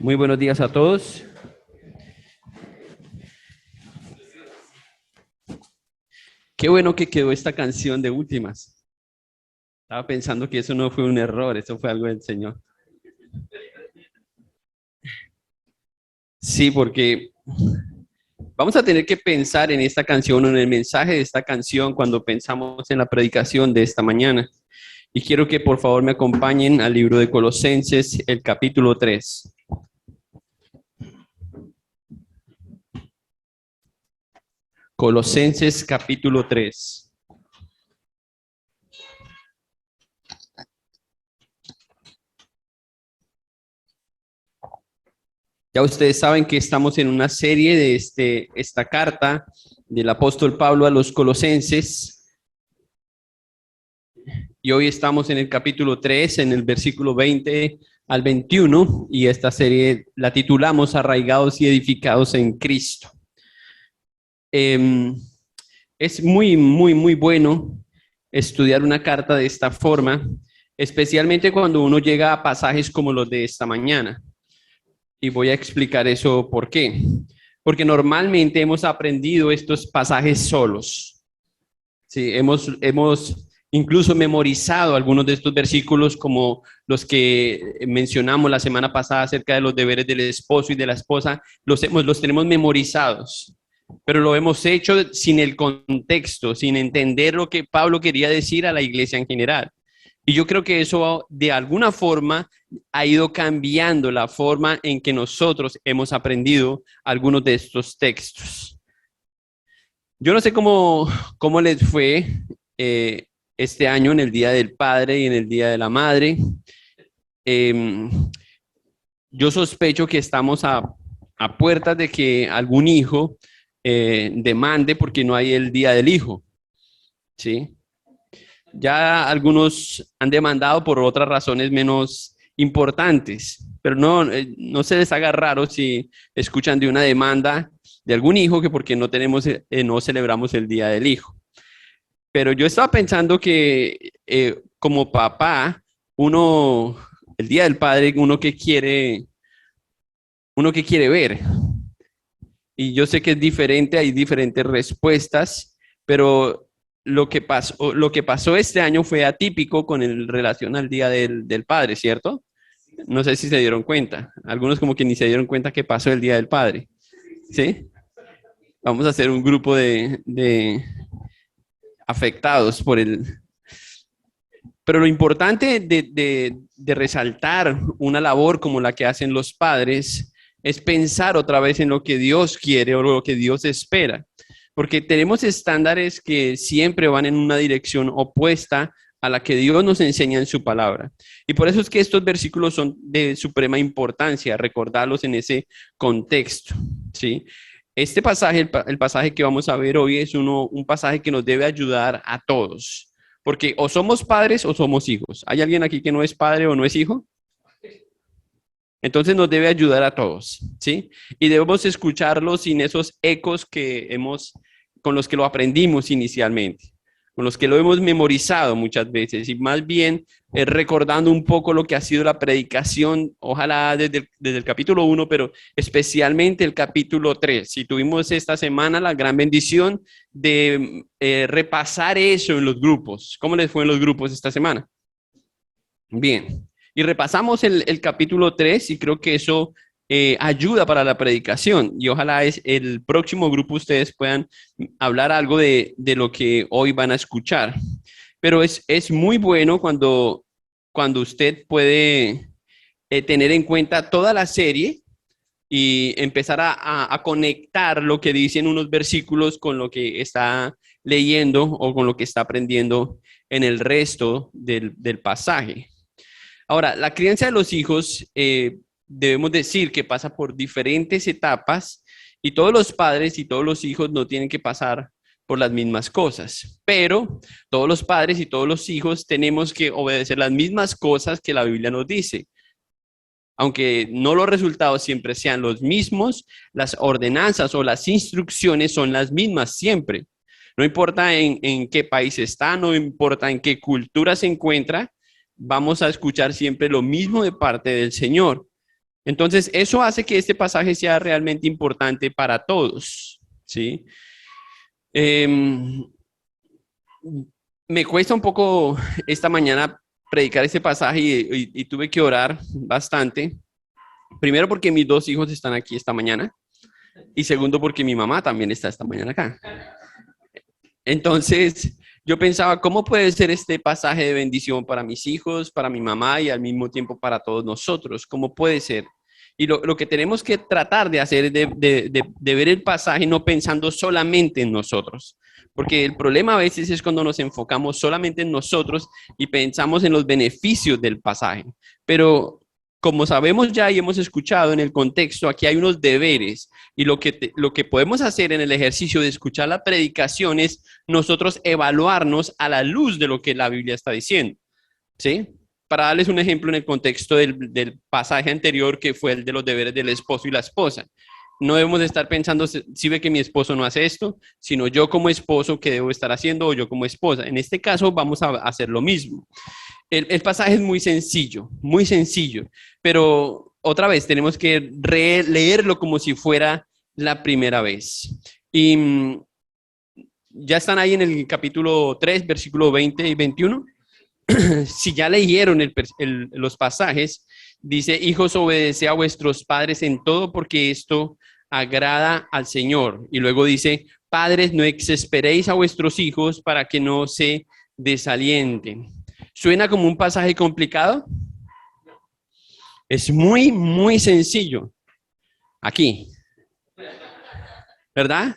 Muy buenos días a todos. Qué bueno que quedó esta canción de últimas. Estaba pensando que eso no fue un error, eso fue algo del Señor. Sí, porque vamos a tener que pensar en esta canción o en el mensaje de esta canción cuando pensamos en la predicación de esta mañana. Y quiero que por favor me acompañen al libro de Colosenses, el capítulo 3. Colosenses capítulo 3. Ya ustedes saben que estamos en una serie de esta carta del apóstol Pablo a los Colosenses. Y hoy estamos en el capítulo 3, en el versículo 20 al 21, y esta serie la titulamos Arraigados y edificados en Cristo. Es muy bueno estudiar una carta de esta forma, especialmente cuando uno llega a pasajes como los de esta mañana. Y voy a explicar eso por qué. Porque normalmente hemos aprendido estos pasajes solos. Sí, hemos incluso memorizado algunos de estos versículos como los que mencionamos la semana pasada acerca de los deberes del esposo y de la esposa. Los tenemos memorizados, pero lo hemos hecho sin el contexto, sin entender lo que Pablo quería decir a la iglesia en general. Y yo creo que eso de alguna forma ha ido cambiando la forma en que nosotros hemos aprendido algunos de estos textos. Yo no sé cómo les fue este año en el Día del Padre y en el Día de la Madre. Yo sospecho que estamos a puertas de que algún hijo demande porque no hay el Día del Hijo, ¿sí? Ya algunos han demandado por otras razones menos importantes, pero no se les haga raro si escuchan de una demanda de algún hijo que porque no celebramos el Día del Hijo. Pero yo estaba pensando que como papá, el Día del Padre, uno que quiere ver. Y yo sé que es diferente, hay diferentes respuestas, pero lo que pasó este año fue atípico con relación al Día del Padre, ¿cierto? No sé si se dieron cuenta. Algunos como que ni se dieron cuenta que pasó el Día del Padre. ¿Sí? Vamos a hacer un grupo de afectados por el... Pero lo importante de resaltar una labor como la que hacen los padres es pensar otra vez en lo que Dios quiere o lo que Dios espera. Porque tenemos estándares que siempre van en una dirección opuesta a la que Dios nos enseña en su palabra. Y por eso es que estos versículos son de suprema importancia, recordarlos en ese contexto, ¿sí? Este pasaje, el pasaje que vamos a ver hoy, es un pasaje que nos debe ayudar a todos. Porque o somos padres o somos hijos. ¿Hay alguien aquí que no es padre o no es hijo? Entonces nos debe ayudar a todos, ¿sí? Y debemos escucharlo sin esos ecos con los que lo aprendimos inicialmente, con los que lo hemos memorizado muchas veces, y más bien recordando un poco lo que ha sido la predicación, ojalá desde el capítulo 1, pero especialmente el capítulo 3. Y tuvimos esta semana la gran bendición de repasar eso en los grupos. ¿Cómo les fue en los grupos esta semana? Bien. Y repasamos el capítulo 3 y creo que eso ayuda para la predicación. Y ojalá el próximo grupo ustedes puedan hablar algo de lo que hoy van a escuchar. Pero es muy bueno cuando usted puede tener en cuenta toda la serie y empezar a conectar lo que dicen unos versículos con lo que está leyendo o con lo que está aprendiendo en el resto del pasaje. Ahora, la crianza de los hijos, debemos decir que pasa por diferentes etapas y todos los padres y todos los hijos no tienen que pasar por las mismas cosas, pero todos los padres y todos los hijos tenemos que obedecer las mismas cosas que la Biblia nos dice. Aunque no los resultados siempre sean los mismos, las ordenanzas o las instrucciones son las mismas siempre. No importa en qué país está, no importa en qué cultura se encuentra, vamos a escuchar siempre lo mismo de parte del Señor. Entonces, eso hace que este pasaje sea realmente importante para todos, ¿sí? Em, Me cuesta un poco esta mañana predicar este pasaje y tuve que orar bastante. Primero porque mis dos hijos están aquí esta mañana y segundo porque mi mamá también está esta mañana acá. Entonces, yo pensaba, ¿cómo puede ser este pasaje de bendición para mis hijos, para mi mamá y al mismo tiempo para todos nosotros? ¿Cómo puede ser? Y lo que tenemos que tratar de hacer es de ver el pasaje no pensando solamente en nosotros. Porque el problema a veces es cuando nos enfocamos solamente en nosotros y pensamos en los beneficios del pasaje. Pero como sabemos ya y hemos escuchado en el contexto, aquí hay unos deberes y lo que podemos hacer en el ejercicio de escuchar la predicación es nosotros evaluarnos a la luz de lo que la Biblia está diciendo, ¿sí? Para darles un ejemplo en el contexto del pasaje anterior, que fue el de los deberes del esposo y la esposa. No debemos estar pensando si ve que mi esposo no hace esto, sino yo como esposo qué debo estar haciendo o yo como esposa. En este caso vamos a hacer lo mismo. El pasaje es muy sencillo, pero otra vez tenemos que releerlo como si fuera la primera vez. Y ya están ahí en el capítulo 3, versículo 20 y 21. Si ya leyeron los pasajes, dice, hijos, obedece a vuestros padres en todo porque esto agrada al Señor. Y luego dice, padres, no exasperéis a vuestros hijos para que no se desalienten. ¿Suena como un pasaje complicado? Es muy, muy sencillo. Aquí, ¿verdad?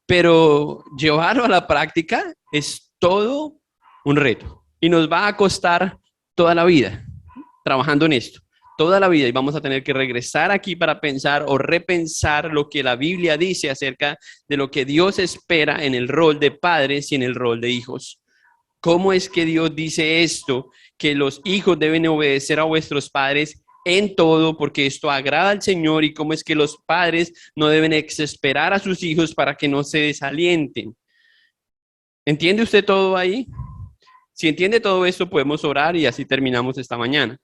Pero llevarlo a la práctica es todo un reto y nos va a costar toda la vida trabajando en esto, toda la vida, y vamos a tener que regresar aquí para pensar o repensar lo que la Biblia dice acerca de lo que Dios espera en el rol de padres y en el rol de hijos. ¿Cómo es que Dios dice esto? Que los hijos deben obedecer a vuestros padres en todo, porque esto agrada al Señor, y cómo es que los padres no deben exasperar a sus hijos para que no se desalienten. ¿Entiende usted todo ahí? Si entiende todo esto, podemos orar y así terminamos esta mañana.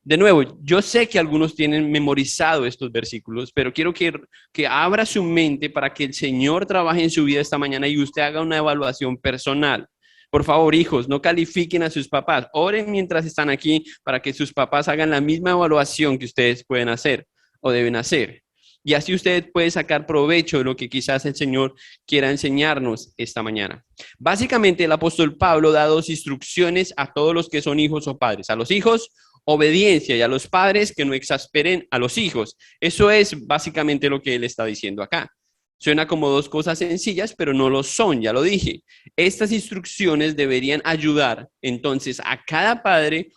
De nuevo, yo sé que algunos tienen memorizado estos versículos, pero quiero que abra su mente para que el Señor trabaje en su vida esta mañana y usted haga una evaluación personal. Por favor, hijos, no califiquen a sus papás. Oren mientras están aquí para que sus papás hagan la misma evaluación que ustedes pueden hacer o deben hacer. Y así usted puede sacar provecho de lo que quizás el Señor quiera enseñarnos esta mañana. Básicamente, el apóstol Pablo da dos instrucciones a todos los que son hijos o padres. A los hijos, obediencia, y a los padres que no exasperen a los hijos. Eso es básicamente lo que él está diciendo acá. Suena como dos cosas sencillas, pero no lo son, ya lo dije. Estas instrucciones deberían ayudar entonces a cada padre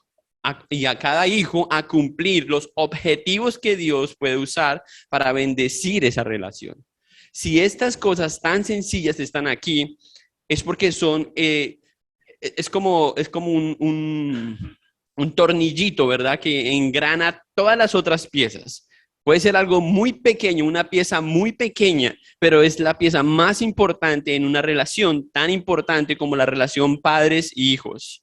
y a cada hijo a cumplir los objetivos que Dios puede usar para bendecir esa relación. Si estas cosas tan sencillas están aquí, es porque son, es como un tornillito, ¿verdad? Que engrana todas las otras piezas. Puede ser algo muy pequeño, una pieza muy pequeña, pero es la pieza más importante en una relación tan importante como la relación padres y hijos.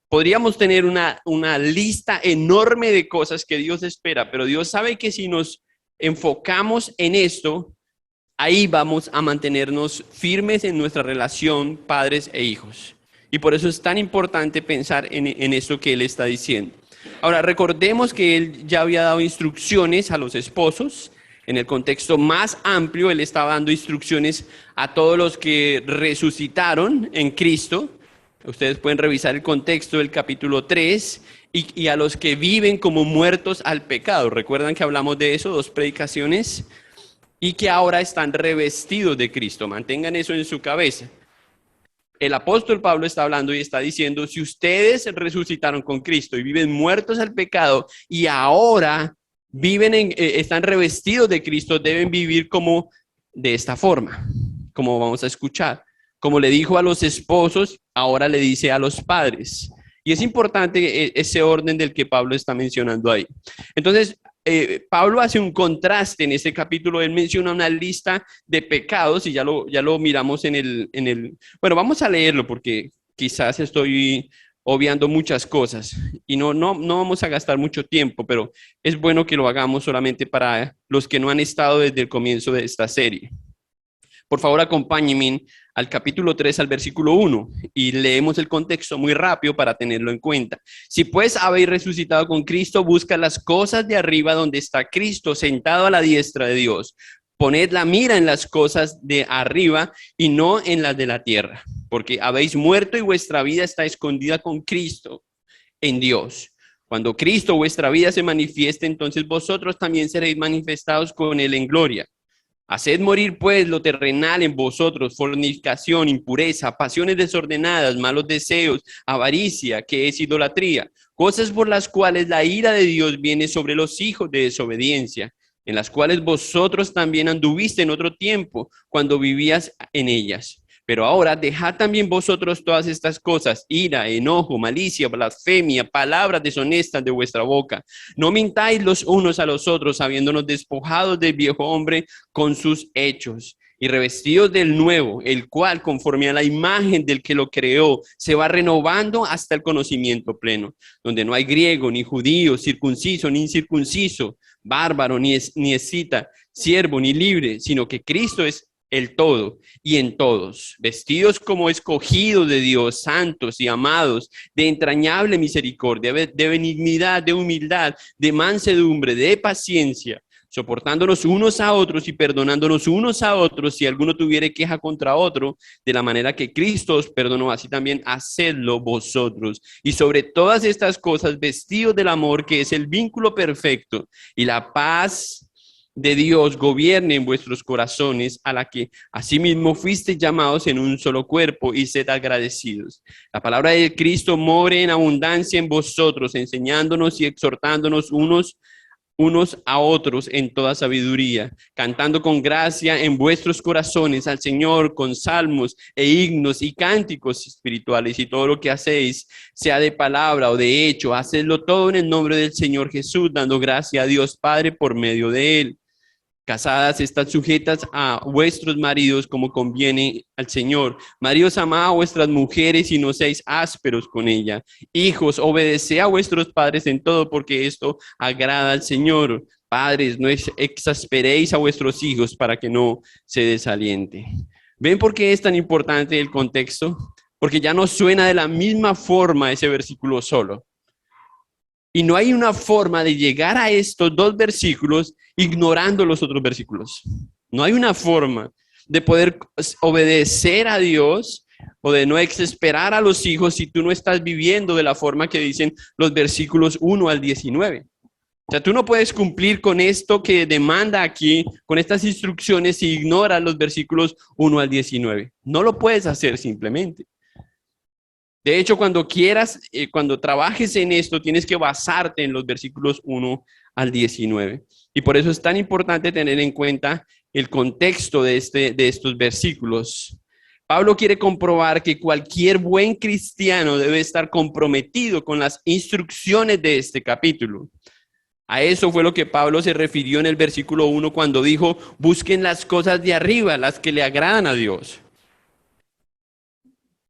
Podríamos tener una lista enorme de cosas que Dios espera, pero Dios sabe que si nos enfocamos en esto, ahí vamos a mantenernos firmes en nuestra relación padres e hijos. Y por eso es tan importante pensar en esto que Él está diciendo. Ahora, recordemos que Él ya había dado instrucciones a los esposos. En el contexto más amplio, Él estaba dando instrucciones a todos los que resucitaron en Cristo. Ustedes pueden revisar el contexto del capítulo 3 y a los que viven como muertos al pecado. ¿Recuerdan que hablamos de eso, 2 predicaciones? Y que ahora están revestidos de Cristo. Mantengan eso en su cabeza. El apóstol Pablo está hablando y está diciendo, si ustedes resucitaron con Cristo y viven muertos al pecado y ahora están revestidos de Cristo, deben vivir como de esta forma, como vamos a escuchar. Como le dijo a los esposos, ahora le dice a los padres. Y es importante ese orden del que Pablo está mencionando ahí. Entonces, Pablo hace un contraste en este capítulo. Él menciona una lista de pecados y ya lo miramos en el... Bueno, vamos a leerlo porque quizás estoy obviando muchas cosas. Y no vamos a gastar mucho tiempo, pero es bueno que lo hagamos solamente para los que no han estado desde el comienzo de esta serie. Por favor, acompáñenme al capítulo 3, al versículo 1, y leemos el contexto muy rápido para tenerlo en cuenta. Si pues habéis resucitado con Cristo, busca las cosas de arriba donde está Cristo sentado a la diestra de Dios. Poned la mira en las cosas de arriba y no en las de la tierra, porque habéis muerto y vuestra vida está escondida con Cristo en Dios. Cuando Cristo, vuestra vida, se manifieste, entonces vosotros también seréis manifestados con Él en gloria. Haced morir pues lo terrenal en vosotros: fornicación, impureza, pasiones desordenadas, malos deseos, avaricia, que es idolatría, cosas por las cuales la ira de Dios viene sobre los hijos de desobediencia, en las cuales vosotros también anduviste en otro tiempo, cuando vivías en ellas. Pero ahora dejad también vosotros todas estas cosas: ira, enojo, malicia, blasfemia, palabras deshonestas de vuestra boca. No mintáis los unos a los otros, habiéndonos despojados del viejo hombre con sus hechos, y revestidos del nuevo, el cual, conforme a la imagen del que lo creó, se va renovando hasta el conocimiento pleno, donde no hay griego, ni judío, circunciso, ni incircunciso, bárbaro, ni escita, siervo, ni libre, sino que Cristo es el todo y en todos, vestidos como escogidos de Dios, santos y amados, de entrañable misericordia, de benignidad, de humildad, de mansedumbre, de paciencia, soportándonos unos a otros y perdonándonos unos a otros si alguno tuviere queja contra otro, de la manera que Cristo os perdonó, así también hacedlo vosotros. Y sobre todas estas cosas, vestidos del amor, que es el vínculo perfecto, y la paz de Dios gobierne en vuestros corazones, a la que asimismo fuisteis llamados en un solo cuerpo, y sed agradecidos. La palabra de Cristo more en abundancia en vosotros, enseñándonos y exhortándonos unos a otros en toda sabiduría, cantando con gracia en vuestros corazones al Señor con salmos e himnos y cánticos espirituales, y todo lo que hacéis, sea de palabra o de hecho, hacedlo todo en el nombre del Señor Jesús, dando gracia a Dios Padre por medio de él. Casadas, estad sujetas a vuestros maridos como conviene al Señor. Maridos, amad a vuestras mujeres y no seáis ásperos con ella. Hijos, obedeced a vuestros padres en todo, porque esto agrada al Señor. Padres, no exasperéis a vuestros hijos para que no se desaliente. ¿Ven por qué es tan importante el contexto? Porque ya no suena de la misma forma ese versículo solo. Y no hay una forma de llegar a estos dos versículos ignorando los otros versículos. No hay una forma de poder obedecer a Dios o de no exasperar a los hijos si tú no estás viviendo de la forma que dicen los versículos 1 al 19. O sea, tú no puedes cumplir con esto que demanda aquí, con estas instrucciones, si ignoras los versículos 1 al 19. No lo puedes hacer simplemente. De hecho, cuando quieras, cuando trabajes en esto, tienes que basarte en los versículos 1 al 19. Y por eso es tan importante tener en cuenta el contexto de estos versículos. Pablo quiere comprobar que cualquier buen cristiano debe estar comprometido con las instrucciones de este capítulo. A eso fue lo que Pablo se refirió en el versículo 1 cuando dijo: busquen las cosas de arriba, las que le agradan a Dios.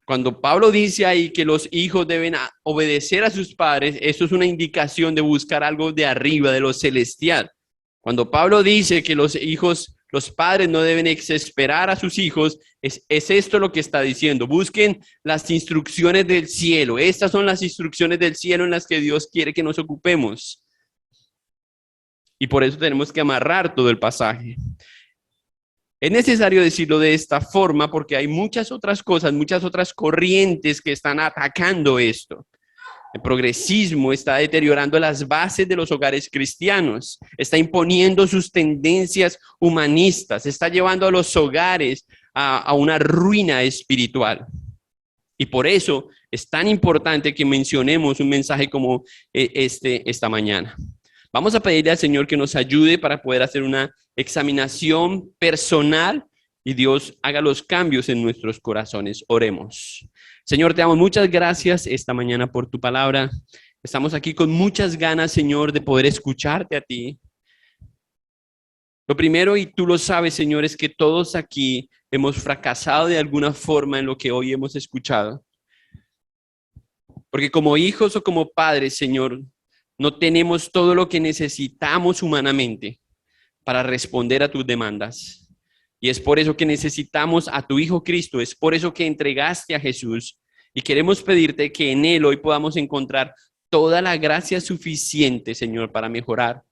Cuando Pablo dice ahí que los hijos deben obedecer a sus padres, eso es una indicación de buscar algo de arriba, de lo celestial. Cuando Pablo dice que los padres no deben exasperar a sus hijos, es esto lo que está diciendo. Busquen las instrucciones del cielo. Estas son las instrucciones del cielo en las que Dios quiere que nos ocupemos. Y por eso tenemos que amarrar todo el pasaje. Es necesario decirlo de esta forma porque hay muchas otras cosas, muchas otras corrientes que están atacando esto. El progresismo está deteriorando las bases de los hogares cristianos, está imponiendo sus tendencias humanistas, está llevando a los hogares a una ruina espiritual. Y por eso es tan importante que mencionemos un mensaje como esta mañana. Vamos a pedirle al Señor que nos ayude para poder hacer una examinación personal y Dios haga los cambios en nuestros corazones. Oremos. Señor, te damos muchas gracias esta mañana por tu palabra. Estamos aquí con muchas ganas, Señor, de poder escucharte a ti. Lo primero, y tú lo sabes, Señor, es que todos aquí hemos fracasado de alguna forma en lo que hoy hemos escuchado. Porque como hijos o como padres, Señor, no tenemos todo lo que necesitamos humanamente para responder a tus demandas. Y es por eso que necesitamos a tu Hijo Cristo, es por eso que entregaste a Jesús y queremos pedirte que en Él hoy podamos encontrar toda la gracia suficiente, Señor, para mejorar,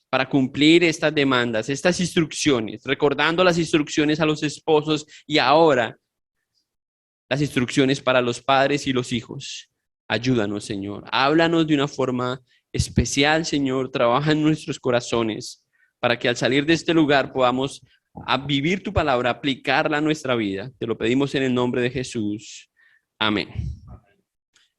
para cumplir estas demandas, estas instrucciones, recordando las instrucciones a los esposos y ahora las instrucciones para los padres y los hijos. Ayúdanos, Señor. Háblanos de una forma especial, Señor. Trabaja en nuestros corazones para que al salir de este lugar podamos vivir tu palabra, aplicarla a nuestra vida. Te lo pedimos en el nombre de Jesús. Amén.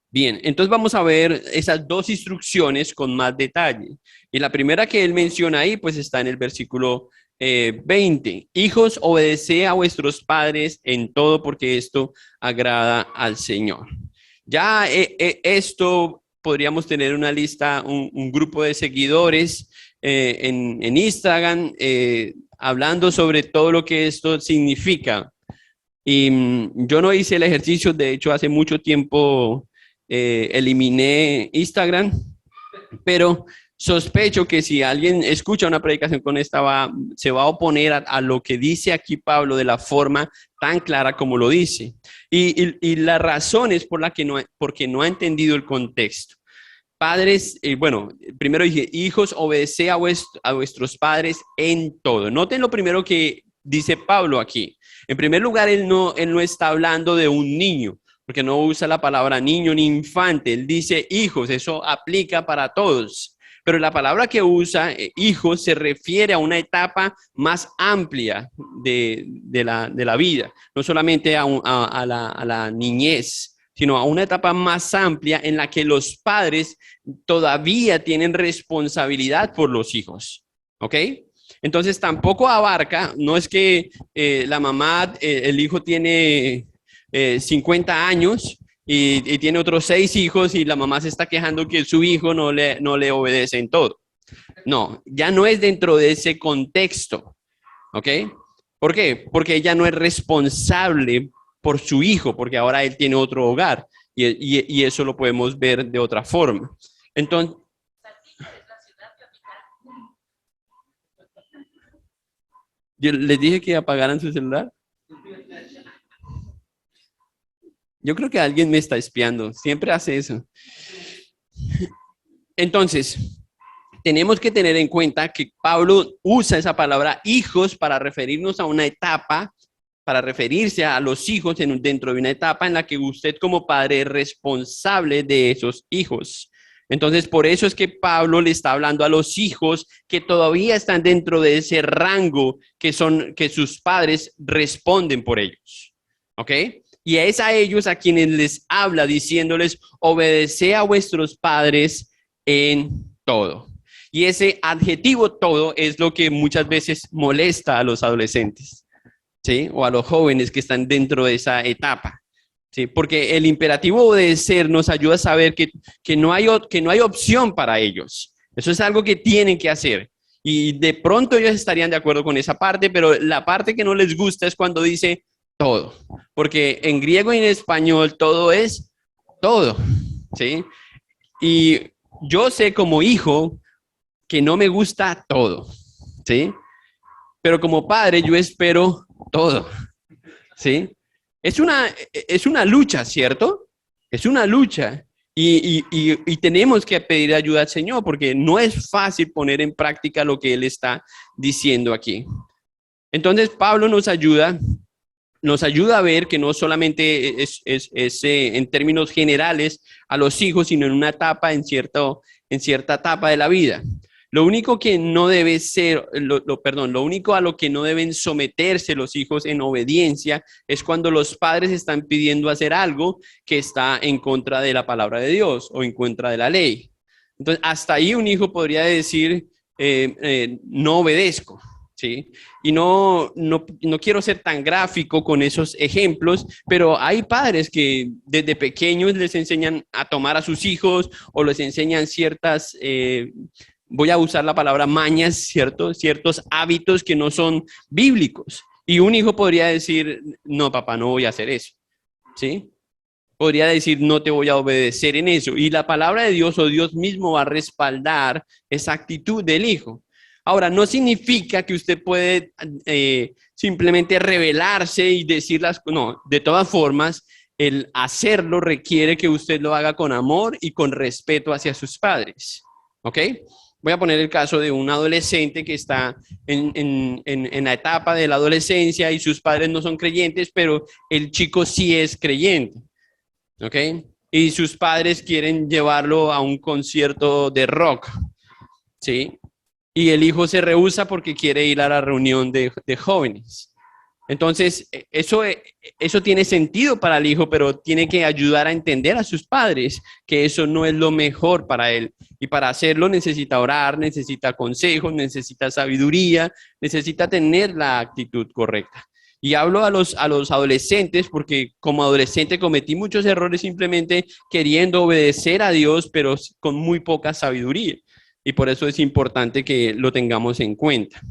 Bien, entonces vamos a ver esas dos instrucciones con más detalle. Y la primera que él menciona ahí, pues está en el versículo 20. Hijos, obedeced a vuestros padres en todo, porque esto agrada al Señor. Ya esto podríamos tener una lista, un grupo de seguidores en Instagram hablando sobre todo lo que esto significa. Y yo no hice el ejercicio, de hecho hace mucho tiempo eliminé Instagram, pero sospecho que si alguien escucha una predicación con esta, se va a oponer a lo que dice aquí Pablo de la forma tan clara como lo dice. Y la razón es porque no ha entendido el contexto. Padres, bueno, primero dije, hijos, obedeced a vuestros padres en todo. Noten lo primero que dice Pablo aquí. En primer lugar, él no está hablando de un niño, porque no usa la palabra niño ni infante. Él dice hijos, eso aplica para todos. Pero la palabra que usa, hijos, se refiere a una etapa más amplia de la vida, no solamente a la niñez, sino a una etapa más amplia en la que los padres todavía tienen responsabilidad por los hijos, ¿ok? Entonces tampoco abarca, no es que la mamá, el hijo tiene 50 años y tiene otros 6 hijos y la mamá se está quejando que su hijo no le obedece en todo. No, ya no es dentro de ese contexto, ¿ok? ¿Por qué? Porque ella no es responsable por su hijo, porque ahora él tiene otro hogar y eso lo podemos ver de otra forma. Entonces, yo les dije que apagaran su celular. Yo creo que alguien me está espiando, siempre hace eso. Entonces, tenemos que tener en cuenta que Pablo usa esa palabra hijos para referirnos a una etapa, para referirse a los hijos dentro de una etapa en la que usted como padre es responsable de esos hijos. Entonces, por eso es que Pablo le está hablando a los hijos que todavía están dentro de ese rango que sus padres responden por ellos. ¿Ok? Y es a ellos a quienes les habla diciéndoles, obedeced a vuestros padres en todo. Y ese adjetivo todo es lo que muchas veces molesta a los adolescentes, ¿sí? O a los jóvenes que están dentro de esa etapa, ¿sí? Porque el imperativo obedecer nos ayuda a saber que no hay opción para ellos. Eso es algo que tienen que hacer. Y de pronto ellos estarían de acuerdo con esa parte, pero la parte que no les gusta es cuando dice todo, porque en griego y en español todo es todo, ¿sí? Y yo sé como hijo que no me gusta todo, ¿sí? Pero como padre yo espero todo, ¿sí? Es una lucha, ¿cierto? Es una lucha y tenemos que pedir ayuda al Señor porque no es fácil poner en práctica lo que Él está diciendo aquí. Entonces Pablo nos ayuda a ver que no solamente es en términos generales a los hijos, sino en una etapa, en cierta etapa de la vida. Lo único que no debe ser, lo único a lo que no deben someterse los hijos en obediencia es cuando los padres están pidiendo hacer algo que está en contra de la palabra de Dios o en contra de la ley. Entonces, hasta ahí un hijo podría decir, no obedezco. ¿Sí? Y no quiero ser tan gráfico con esos ejemplos, pero hay padres que desde pequeños les enseñan a tomar a sus hijos o les enseñan ciertas, voy a usar la palabra mañas, ciertos hábitos que no son bíblicos. Y un hijo podría decir, no, papá, no voy a hacer eso. ¿Sí? podría decir, no te voy a obedecer en eso. Y la palabra de Dios o Dios mismo va a respaldar esa actitud del hijo. Ahora, no significa que usted puede simplemente rebelarse y decir las cosas. No, de todas formas, el hacerlo requiere que usted lo haga con amor y con respeto hacia sus padres. ¿Ok? Voy a poner el caso de un adolescente que está en la etapa de la adolescencia y sus padres no son creyentes, pero el chico sí es creyente. ¿Ok? Y sus padres quieren llevarlo a un concierto de rock. ¿Sí? Y el hijo se rehúsa porque quiere ir a la reunión de jóvenes. Entonces, eso tiene sentido para el hijo, pero tiene que ayudar a entender a sus padres que eso no es lo mejor para él. Y para hacerlo necesita orar, necesita consejos, necesita sabiduría, necesita tener la actitud correcta. Y hablo a los adolescentes porque como adolescente cometí muchos errores simplemente queriendo obedecer a Dios, pero con muy poca sabiduría. Y por eso es importante que lo tengamos en cuenta.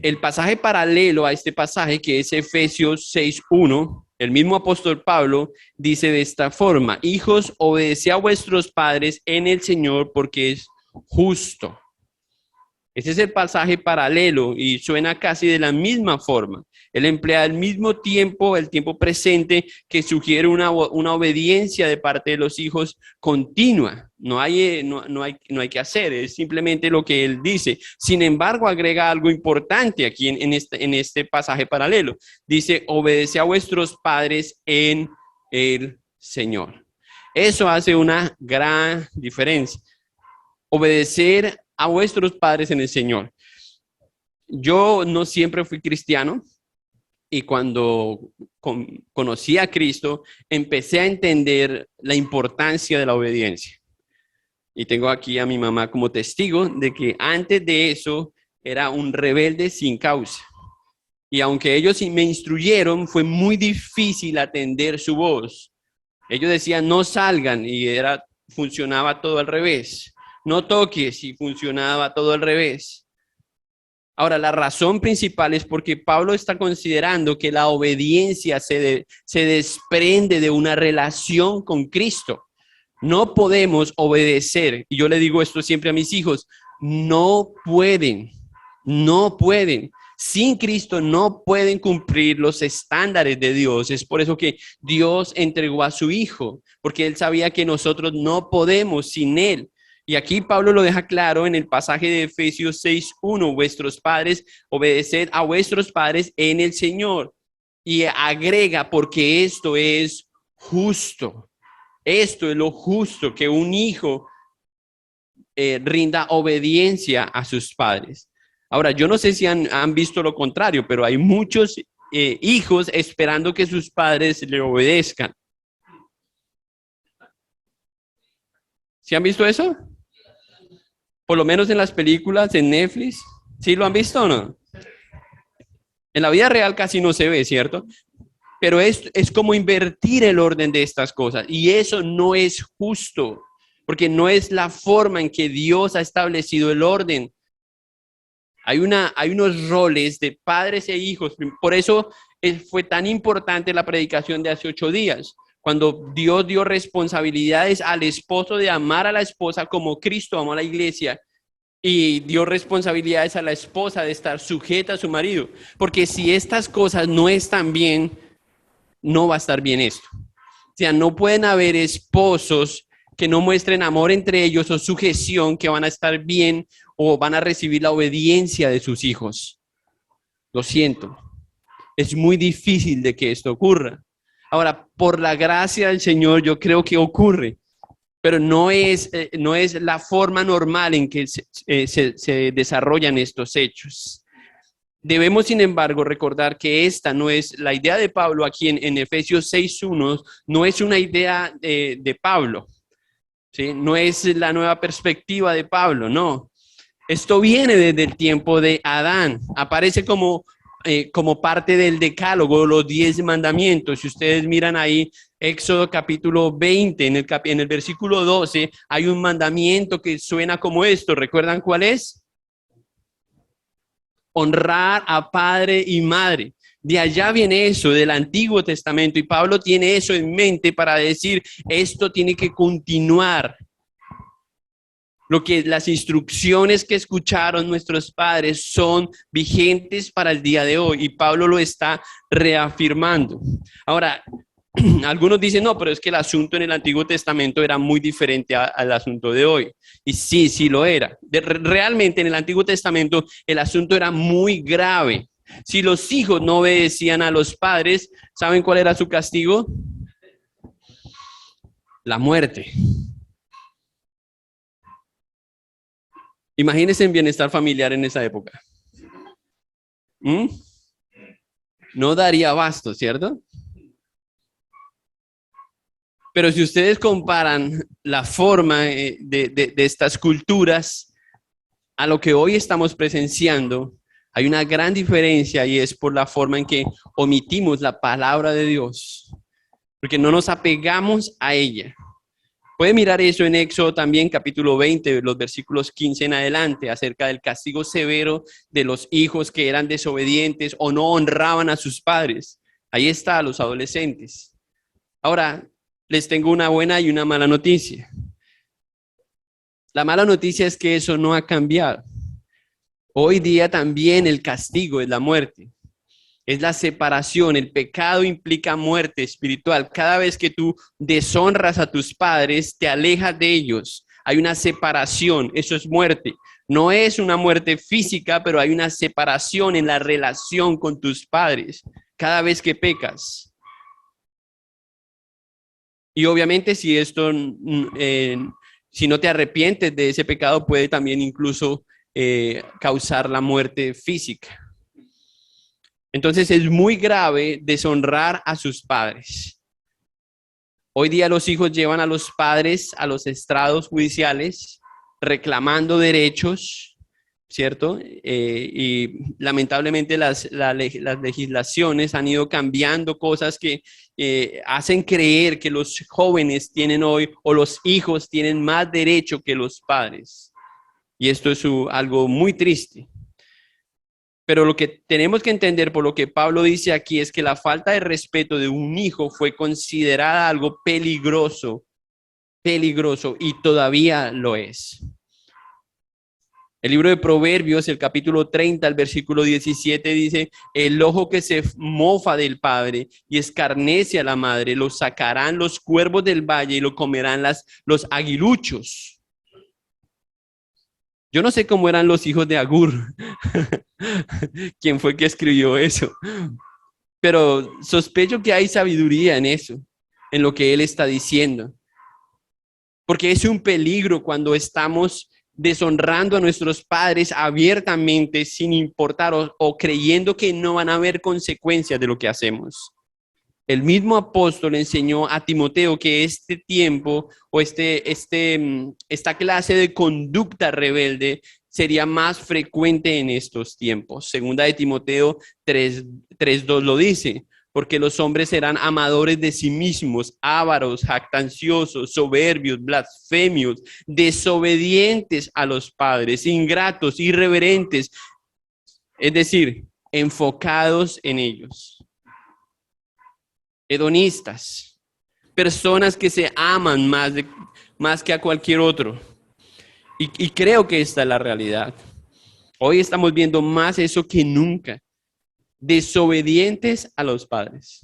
El pasaje paralelo a este pasaje, que es Efesios 6:1, el mismo apóstol Pablo dice de esta forma: hijos, obedeced a vuestros padres en el Señor porque es justo. Ese es el pasaje paralelo y suena casi de la misma forma. Él emplea el mismo tiempo, el tiempo presente, que sugiere una obediencia de parte de los hijos continua. No hay que hacer, es simplemente lo que él dice. Sin embargo, agrega algo importante aquí en este pasaje paralelo. Dice, obedece a vuestros padres en el Señor. Eso hace una gran diferencia. Obedecer a vuestros padres en el Señor. Yo no siempre fui cristiano y cuando conocí a Cristo, empecé a entender la importancia de la obediencia. Y tengo aquí a mi mamá como testigo de que antes de eso era un rebelde sin causa. Y aunque ellos me instruyeron, fue muy difícil atender su voz. Ellos decían, no salgan, y funcionaba todo al revés. No toques, y funcionaba todo al revés. Ahora, la razón principal es porque Pablo está considerando que la obediencia se desprende de una relación con Cristo. No podemos obedecer, y yo le digo esto siempre a mis hijos, no pueden. Sin Cristo no pueden cumplir los estándares de Dios. Es por eso que Dios entregó a su Hijo, porque Él sabía que nosotros no podemos sin Él. Y aquí Pablo lo deja claro en el pasaje de Efesios 6:1, vuestros padres, obedeced a vuestros padres en el Señor. Y agrega, porque esto es justo. Esto es lo justo, que un hijo rinda obediencia a sus padres. Ahora, yo no sé si han visto lo contrario, pero hay muchos hijos esperando que sus padres le obedezcan. ¿Sí han visto eso? Por lo menos en las películas, en Netflix. ¿Sí lo han visto o no? En la vida real casi no se ve, ¿cierto? Pero es como invertir el orden de estas cosas. Y eso no es justo, porque no es la forma en que Dios ha establecido el orden. Hay unos roles de padres e hijos. Por eso fue tan importante la predicación de hace 8 días, cuando Dios dio responsabilidades al esposo de amar a la esposa como Cristo amó a la iglesia, y dio responsabilidades a la esposa de estar sujeta a su marido. Porque si estas cosas no están bien, no va a estar bien esto. O sea, no pueden haber esposos que no muestren amor entre ellos o sujeción, que van a estar bien o van a recibir la obediencia de sus hijos. Lo siento. Es muy difícil de que esto ocurra. Ahora, por la gracia del Señor, yo creo que ocurre, pero no es la forma normal en que se desarrollan estos hechos. Debemos, sin embargo, recordar que esta no es la idea de Pablo aquí en Efesios 6:1, no es una idea de Pablo, ¿sí? No es la nueva perspectiva de Pablo, no. Esto viene desde el tiempo de Adán, aparece como parte del decálogo, los 10 mandamientos. Si ustedes miran ahí, Éxodo capítulo 20, en el versículo 12, hay un mandamiento que suena como esto. ¿Recuerdan cuál es? Honrar a padre y madre. De allá viene eso, del Antiguo Testamento, y Pablo tiene eso en mente para decir, esto tiene que continuar. Las instrucciones que escucharon nuestros padres son vigentes para el día de hoy, y Pablo lo está reafirmando. Ahora, algunos dicen, no, pero es que el asunto en el Antiguo Testamento era muy diferente al asunto de hoy. Y sí, sí lo era. Realmente en el Antiguo Testamento el asunto era muy grave. Si los hijos no obedecían a los padres, ¿saben cuál era su castigo? La muerte. Imagínense en bienestar familiar en esa época. ¿Mm? No daría abasto, ¿cierto? Pero si ustedes comparan la forma de estas culturas a lo que hoy estamos presenciando, hay una gran diferencia, y es por la forma en que omitimos la palabra de Dios, porque no nos apegamos a ella. Puede mirar eso en Éxodo también, capítulo 20, los versículos 15 en adelante, acerca del castigo severo de los hijos que eran desobedientes o no honraban a sus padres. Ahí está, los adolescentes. Ahora, les tengo una buena y una mala noticia. La mala noticia es que eso no ha cambiado. Hoy día también el castigo es la muerte. Es la separación. El pecado implica muerte espiritual. Cada vez que tú deshonras a tus padres, te alejas de ellos. Hay una separación. Eso es muerte. No es una muerte física, pero hay una separación en la relación con tus padres cada vez que pecas. Y obviamente si si no te arrepientes de ese pecado, puede también incluso causar la muerte física. Entonces es muy grave deshonrar a sus padres. Hoy día los hijos llevan a los padres a los estrados judiciales reclamando derechos, ¿cierto? Y lamentablemente las legislaciones han ido cambiando cosas que hacen creer que los jóvenes tienen hoy, o los hijos tienen más derecho que los padres. Y esto es algo muy triste. Pero lo que tenemos que entender por lo que Pablo dice aquí es que la falta de respeto de un hijo fue considerada algo peligroso, y todavía lo es. El libro de Proverbios, el capítulo 30, el versículo 17 dice, el ojo que se mofa del padre y escarnece a la madre, lo sacarán los cuervos del valle y lo comerán los aguiluchos. Yo no sé cómo eran los hijos de Agur. ¿Quién fue que escribió eso? Pero sospecho que hay sabiduría en eso, en lo que él está diciendo. Porque es un peligro cuando estamos deshonrando a nuestros padres abiertamente, sin importar o creyendo que no van a haber consecuencias de lo que hacemos. El mismo apóstol enseñó a Timoteo que este tiempo o esta clase de conducta rebelde sería más frecuente en estos tiempos. Segunda de Timoteo 3:2 lo dice, porque los hombres serán amadores de sí mismos, ávaros, jactanciosos, soberbios, blasfemios, desobedientes a los padres, ingratos, irreverentes, es decir, enfocados en ellos. Hedonistas, personas que se aman más que a cualquier otro. Y creo que esta es la realidad. Hoy estamos viendo más eso que nunca. Desobedientes a los padres.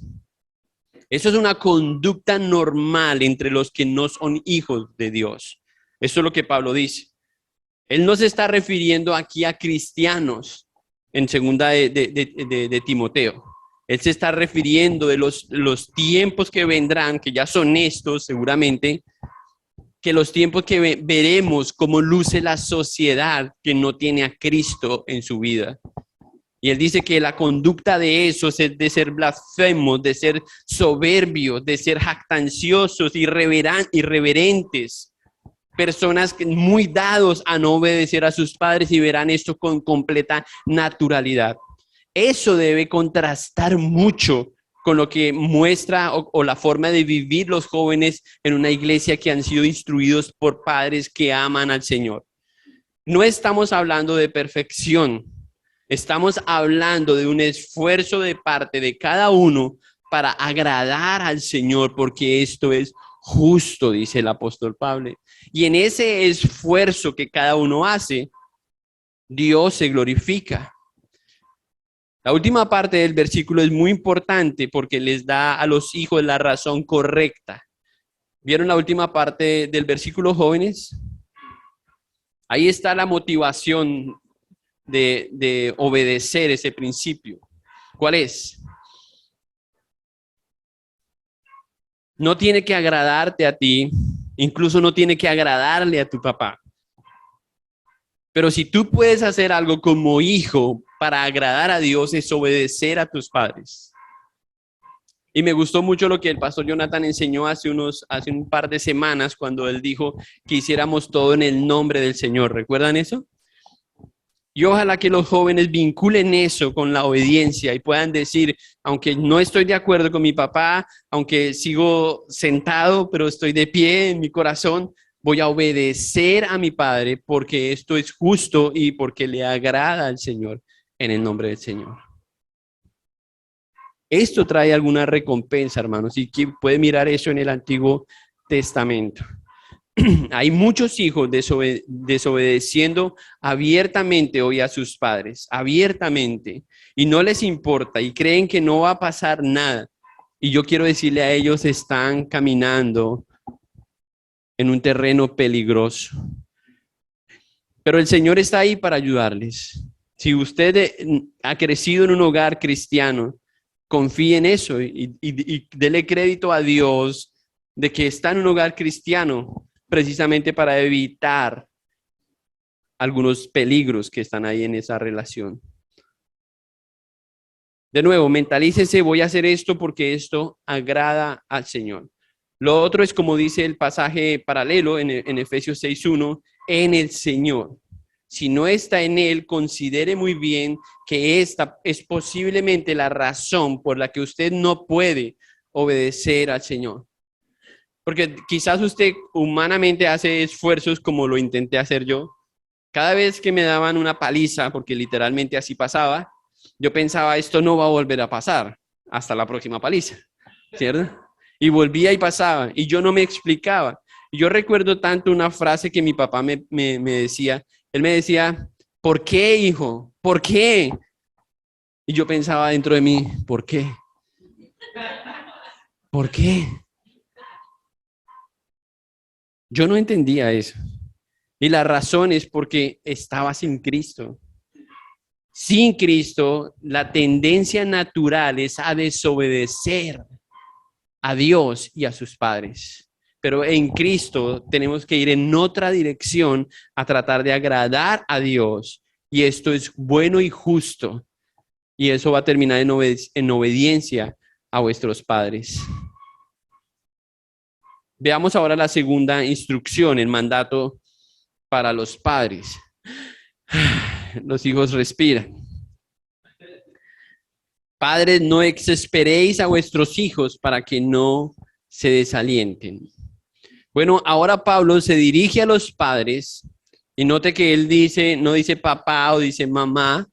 Eso es una conducta normal entre los que no son hijos de Dios. Eso es lo que Pablo dice. Él no se está refiriendo aquí a cristianos en segunda de Timoteo. Él se está refiriendo de los tiempos que vendrán, que ya son estos seguramente, que los tiempos que veremos cómo luce la sociedad que no tiene a Cristo en su vida. Y él dice que la conducta de esos es de ser blasfemos, de ser soberbios, de ser jactanciosos, irreverentes, personas muy dados a no obedecer a sus padres, y verán esto con completa naturalidad. Eso debe contrastar mucho con lo que muestra o la forma de vivir los jóvenes en una iglesia que han sido instruidos por padres que aman al Señor. No estamos hablando de perfección, Estamos hablando de un esfuerzo de parte de cada uno para agradar al Señor, porque esto es justo, dice el apóstol Pablo. Y en ese esfuerzo que cada uno hace, Dios se glorifica. La última parte del versículo es muy importante porque les da a los hijos la razón correcta. ¿Vieron la última parte del versículo, jóvenes? Ahí está la motivación de obedecer ese principio. ¿Cuál es? No tiene que agradarte a ti, incluso no tiene que agradarle a tu papá. Pero si tú puedes hacer algo como hijo para agradar a Dios, es obedecer a tus padres. Y me gustó mucho lo que el pastor Jonathan enseñó hace un par de semanas cuando él dijo que hiciéramos todo en el nombre del Señor. ¿Recuerdan eso? Y ojalá que los jóvenes vinculen eso con la obediencia y puedan decir, aunque no estoy de acuerdo con mi papá, aunque sigo sentado, pero estoy de pie en mi corazón, voy a obedecer a mi padre porque esto es justo y porque le agrada al Señor en el nombre del Señor. Esto trae alguna recompensa, hermanos, y que puede mirar eso en el Antiguo Testamento. Hay muchos hijos desobedeciendo abiertamente hoy a sus padres, abiertamente, y no les importa y creen que no va a pasar nada. Y yo quiero decirle a ellos, están caminando en un terreno peligroso. Pero el Señor está ahí para ayudarles. Si usted ha crecido en un hogar cristiano, confíe en eso y dele crédito a Dios de que está en un hogar cristiano precisamente para evitar algunos peligros que están ahí en esa relación. De nuevo, mentalícese, voy a hacer esto porque esto agrada al Señor. Lo otro es como dice el pasaje paralelo en Efesios 6:1, en el Señor. Si no está en Él, considere muy bien que esta es posiblemente la razón por la que usted no puede obedecer al Señor. Porque quizás usted humanamente hace esfuerzos como lo intenté hacer yo. Cada vez que me daban una paliza, porque literalmente así pasaba, yo pensaba, esto no va a volver a pasar hasta la próxima paliza, ¿cierto? Y volvía y pasaba, y yo no me explicaba. Y yo recuerdo tanto una frase que mi papá me decía, él me decía, ¿por qué, hijo? ¿Por qué? Y yo pensaba dentro de mí, ¿por qué? ¿Por qué? Yo no entendía eso. Y la razón es porque estaba sin Cristo. Sin Cristo, la tendencia natural es a desobedecer a Dios y a sus padres. Pero en Cristo tenemos que ir en otra dirección a tratar de agradar a Dios. Y esto es bueno y justo. Y eso va a terminar en obediencia a vuestros padres. Veamos ahora la segunda instrucción, el mandato para los padres. Los hijos respiran. Padres, no exasperéis a vuestros hijos para que no se desalienten. Bueno, ahora Pablo se dirige a los padres y note que él dice, no dice papá o dice mamá.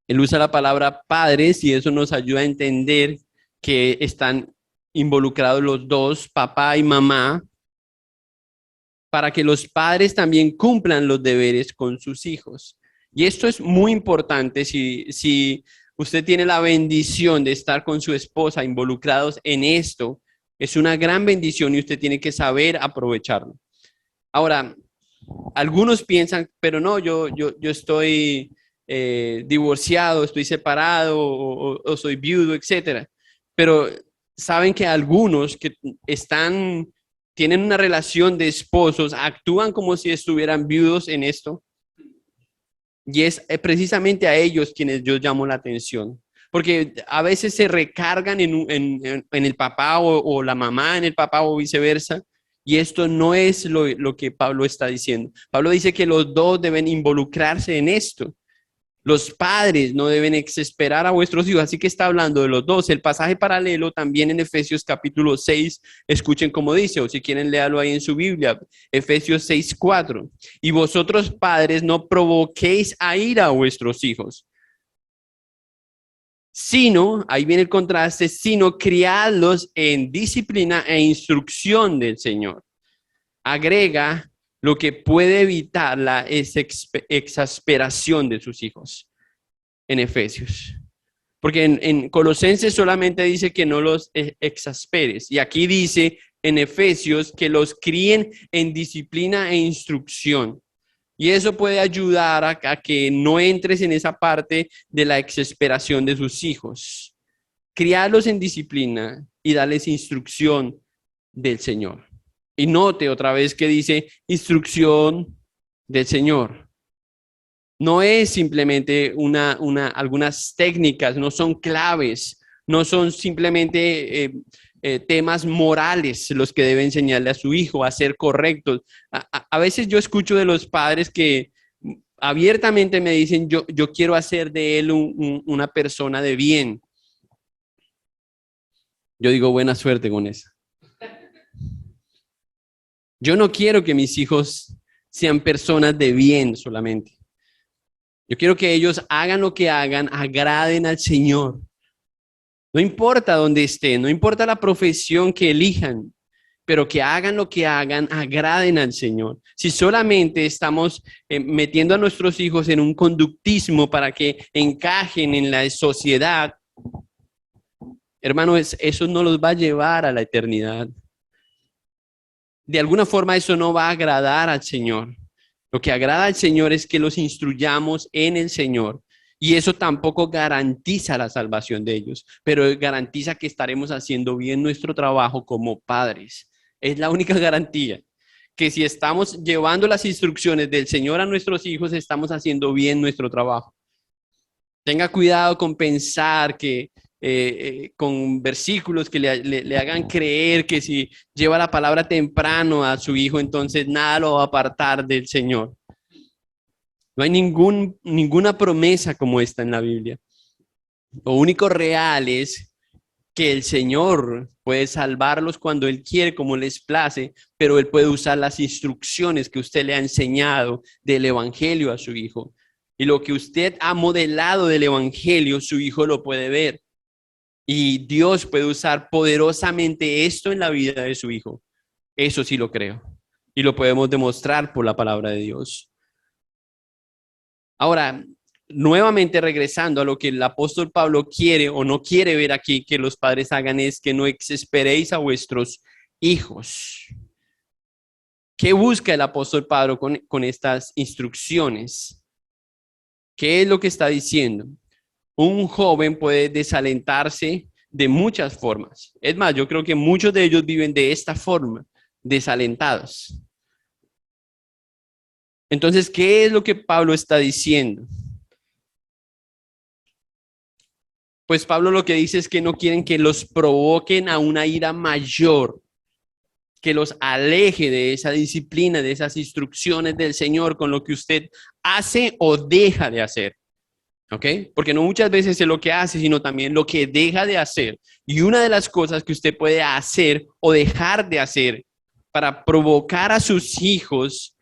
Él usa la palabra padres y eso nos ayuda a entender que están involucrados los dos, papá y mamá, para que los padres también cumplan los deberes con sus hijos. Y esto es muy importante si usted tiene la bendición de estar con su esposa involucrados en esto. Es una gran bendición y usted tiene que saber aprovecharlo. Ahora, algunos piensan, pero no, yo estoy divorciado, estoy separado o soy viudo, etcétera. Pero saben que algunos que tienen una relación de esposos, actúan como si estuvieran viudos en esto. Y es precisamente a ellos quienes yo llamo la atención. Porque a veces se recargan en el papá o la mamá en el papá o viceversa. Y esto no es lo que Pablo está diciendo. Pablo dice que los dos deben involucrarse en esto. Los padres no deben exasperar a vuestros hijos, así que está hablando de los dos. El pasaje paralelo también en Efesios capítulo 6, escuchen cómo dice, o si quieren léalo ahí en su Biblia, Efesios 6:4. Y vosotros padres no provoquéis a ira a vuestros hijos, sino, ahí viene el contraste, sino criadlos en disciplina e instrucción del Señor. Agrega lo que puede evitar la exasperación de sus hijos en Efesios. Porque en Colosenses solamente dice que no los exasperes. Y aquí dice en Efesios que los críen en disciplina e instrucción. Y eso puede ayudar a que no entres en esa parte de la exasperación de sus hijos. Criarlos en disciplina y darles instrucción del Señor. Y note otra vez que dice instrucción del Señor. No es simplemente algunas técnicas, no son claves, no son simplemente temas morales los que debe enseñarle a su hijo a ser correctos. A veces yo escucho de los padres que abiertamente me dicen, yo quiero hacer de él una persona de bien. Yo digo, buena suerte con eso. Yo no quiero que mis hijos sean personas de bien solamente. Yo quiero que ellos hagan lo que hagan, agraden al Señor. No importa dónde estén, no importa la profesión que elijan, pero que hagan lo que hagan, agraden al Señor. Si solamente estamos metiendo a nuestros hijos en un conductismo para que encajen en la sociedad, hermano, eso no los va a llevar a la eternidad. De alguna forma eso no va a agradar al Señor. Lo que agrada al Señor es que los instruyamos en el Señor. Y eso tampoco garantiza la salvación de ellos, pero garantiza que estaremos haciendo bien nuestro trabajo como padres. Es la única garantía, que si estamos llevando las instrucciones del Señor a nuestros hijos, estamos haciendo bien nuestro trabajo. Tenga cuidado con pensar que con versículos que le hagan creer que si lleva la palabra temprano a su hijo, entonces nada lo va a apartar del Señor. No hay ninguna promesa como esta en la Biblia. Lo único real es que el Señor puede salvarlos cuando Él quiere, como les place, pero Él puede usar las instrucciones que usted le ha enseñado del Evangelio a su hijo. Y lo que usted ha modelado del Evangelio, su hijo lo puede ver. Y Dios puede usar poderosamente esto en la vida de su hijo. Eso sí lo creo. Y lo podemos demostrar por la palabra de Dios. Ahora, nuevamente regresando a lo que el apóstol Pablo quiere o no quiere ver aquí que los padres hagan, es que no exasperéis a vuestros hijos. ¿Qué busca el apóstol Pablo con estas instrucciones? ¿Qué es lo que está diciendo? Un joven puede desalentarse de muchas formas. Es más, yo creo que muchos de ellos viven de esta forma, desalentados. Entonces, ¿qué es lo que Pablo está diciendo? Pues Pablo lo que dice es que no quieren que los provoquen a una ira mayor, que los aleje de esa disciplina, de esas instrucciones del Señor con lo que usted hace o deja de hacer. ¿Ok? Porque no muchas veces es lo que hace, sino también lo que deja de hacer. Y una de las cosas que usted puede hacer o dejar de hacer para provocar a sus hijos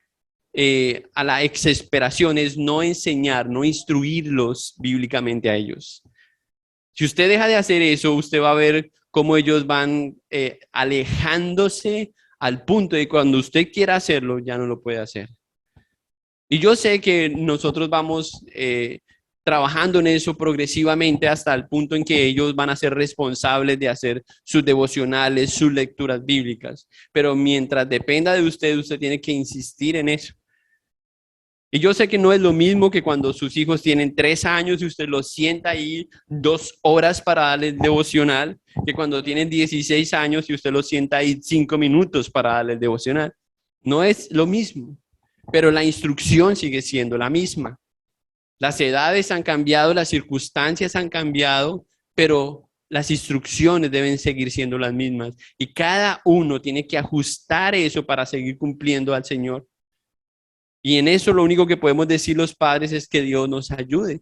a la exasperación es no enseñar, no instruirlos bíblicamente a ellos. Si usted deja de hacer eso, usted va a ver cómo ellos van alejándose al punto de que cuando usted quiera hacerlo, ya no lo puede hacer. Y yo sé que nosotros vamos trabajando en eso progresivamente hasta el punto en que ellos van a ser responsables de hacer sus devocionales, sus lecturas bíblicas. Pero mientras dependa de usted, usted tiene que insistir en eso. Y yo sé que no es lo mismo que cuando sus hijos tienen 3 años y usted los sienta ahí 2 horas para darles devocional, que cuando tienen 16 años y usted los sienta ahí 5 minutos para darles devocional. No es lo mismo, pero la instrucción sigue siendo la misma. Las edades han cambiado, las circunstancias han cambiado, pero las instrucciones deben seguir siendo las mismas. Y cada uno tiene que ajustar eso para seguir cumpliendo al Señor. Y en eso lo único que podemos decir los padres es que Dios nos ayude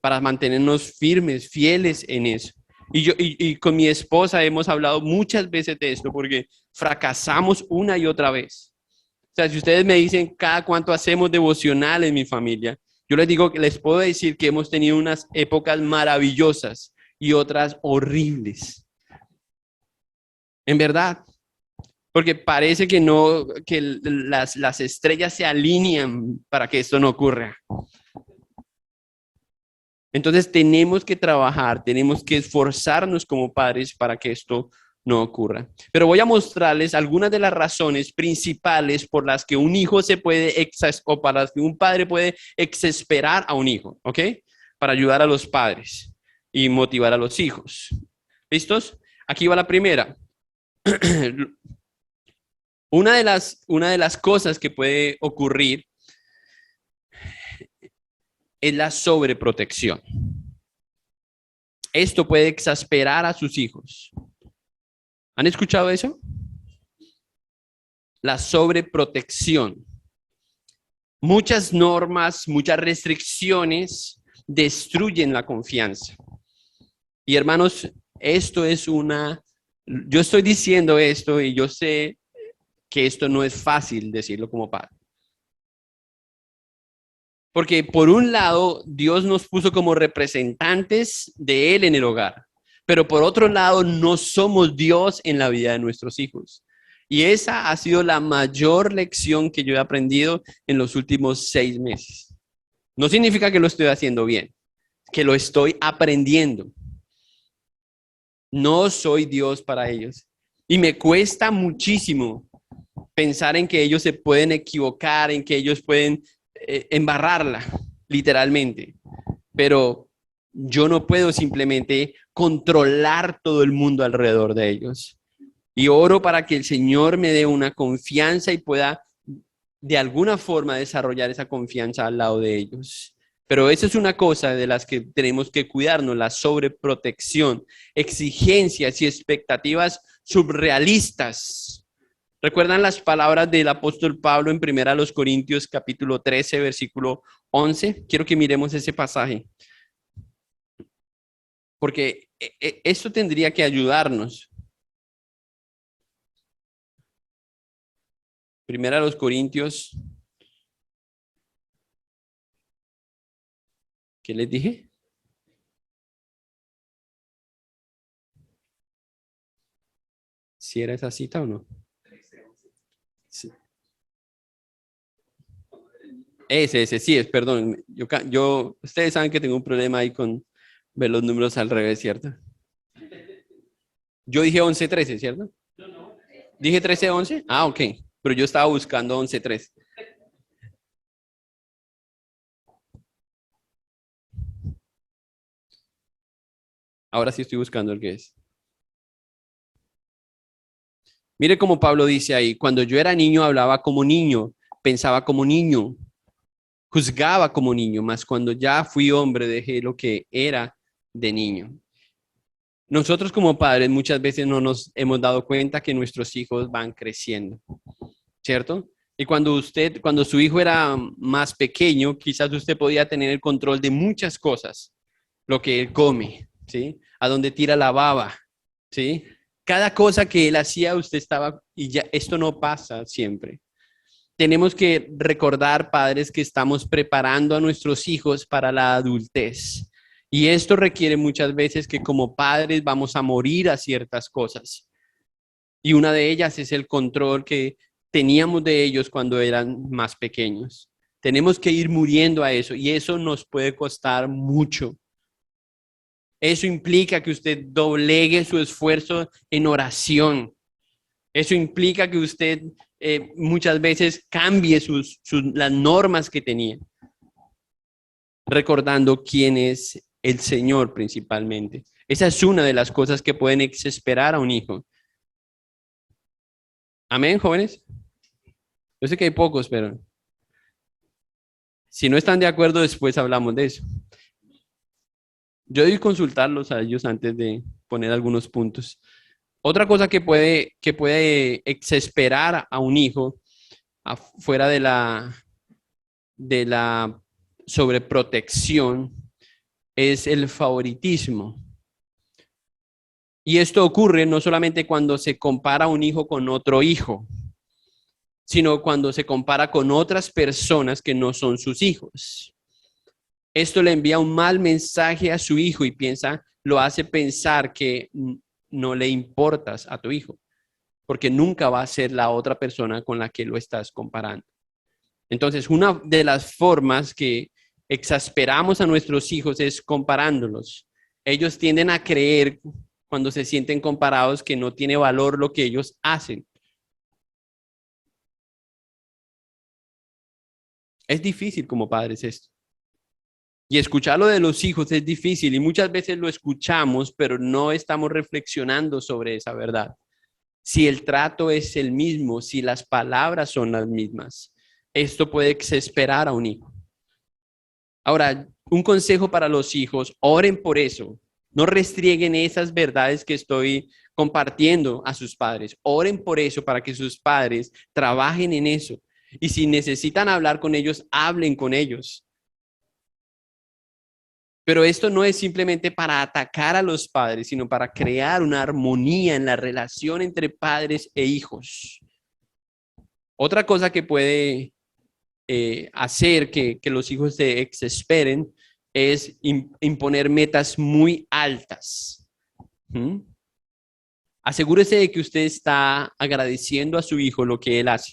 para mantenernos firmes, fieles en eso. Y con mi esposa hemos hablado muchas veces de esto porque fracasamos una y otra vez. O sea, si ustedes me dicen cada cuánto hacemos devocional en mi familia, yo les digo que les puedo decir que hemos tenido unas épocas maravillosas y otras horribles. En verdad, porque parece que no, que las estrellas se alinean para que esto no ocurra. Entonces tenemos que trabajar, tenemos que esforzarnos como padres para que esto no ocurra. Pero voy a mostrarles algunas de las razones principales por las que un hijo se puede o para las que un padre puede exasperar a un hijo, ¿ok? Para ayudar a los padres y motivar a los hijos. ¿Listos? Aquí va la primera. Una de las cosas que puede ocurrir es la sobreprotección. Esto puede exasperar a sus hijos. ¿Han escuchado eso? La sobreprotección. Muchas normas, muchas restricciones destruyen la confianza. Y hermanos, esto es yo estoy diciendo esto y yo sé que esto no es fácil decirlo como padre. Porque por un lado, Dios nos puso como representantes de Él en el hogar, pero por otro lado, no somos Dios en la vida de nuestros hijos. Y esa ha sido la mayor lección que yo he aprendido en los últimos 6 meses. No significa que lo estoy haciendo bien, que lo estoy aprendiendo. No soy Dios para ellos. Y me cuesta muchísimo pensar en que ellos se pueden equivocar, en que ellos pueden embarrarla, literalmente. Pero yo no puedo simplemente controlar todo el mundo alrededor de ellos. Y oro para que el Señor me dé una confianza y pueda de alguna forma desarrollar esa confianza al lado de ellos. Pero eso es una cosa de las que tenemos que cuidarnos, la sobreprotección, exigencias y expectativas surrealistas. ¿Recuerdan las palabras del apóstol Pablo en 1 Corintios capítulo 13, versículo 11? Quiero que miremos ese pasaje. Porque esto tendría que ayudarnos. 1 Corintios, ¿qué les dije? ¿Si era esa cita o no? Sí. Ese, sí es, perdón. Ustedes saben que tengo un problema ahí con ver los números al revés, ¿cierto? Yo dije 11:13, ¿cierto? ¿Dije 13:11? Ah, ok. Pero yo estaba buscando 11:13. Ahora sí estoy buscando el que es. Mire cómo Pablo dice ahí, cuando yo era niño hablaba como niño, pensaba como niño, juzgaba como niño, mas cuando ya fui hombre dejé lo que era de niño. Nosotros como padres muchas veces no nos hemos dado cuenta que nuestros hijos van creciendo, ¿cierto? Y cuando su hijo era más pequeño, quizás usted podía tener el control de muchas cosas, lo que él come, ¿sí? A dónde tira la baba, ¿sí? Cada cosa que él hacía, usted estaba, y ya, esto no pasa siempre. Tenemos que recordar, padres, que estamos preparando a nuestros hijos para la adultez. Y esto requiere muchas veces que como padres vamos a morir a ciertas cosas. Y una de ellas es el control que teníamos de ellos cuando eran más pequeños. Tenemos que ir muriendo a eso y eso nos puede costar mucho. Eso implica que usted doblegue su esfuerzo en oración. Eso implica que usted muchas veces cambie las normas que tenía, recordando quién es el Señor principalmente. Esa es una de las cosas que pueden exasperar a un hijo. Amén, jóvenes. Yo sé que hay pocos, pero si no están de acuerdo, después hablamos de eso. Yo debo consultarlos a ellos antes de poner algunos puntos. Otra cosa que puede exasperar a un hijo afuera de la sobreprotección es el favoritismo. Y esto ocurre no solamente cuando se compara un hijo con otro hijo, sino cuando se compara con otras personas que no son sus hijos. Esto le envía un mal mensaje a su hijo y lo hace pensar que no le importas a tu hijo, porque nunca va a ser la otra persona con la que lo estás comparando. Entonces, una de las formas que exasperamos a nuestros hijos es comparándolos. Ellos tienden a creer cuando se sienten comparados que no tiene valor lo que ellos hacen. Es difícil como padres esto. Y escucharlo de los hijos es difícil y muchas veces lo escuchamos, pero no estamos reflexionando sobre esa verdad. Si el trato es el mismo, si las palabras son las mismas, esto puede exasperar a un hijo. Ahora, un consejo para los hijos, oren por eso. No restrieguen esas verdades que estoy compartiendo a sus padres. Oren por eso para que sus padres trabajen en eso. Y si necesitan hablar con ellos, hablen con ellos. Pero esto no es simplemente para atacar a los padres, sino para crear una armonía en la relación entre padres e hijos. Otra cosa que puede hacer que los hijos se exasperen es imponer metas muy altas. ¿Mm? Asegúrese de que usted está agradeciendo a su hijo lo que él hace.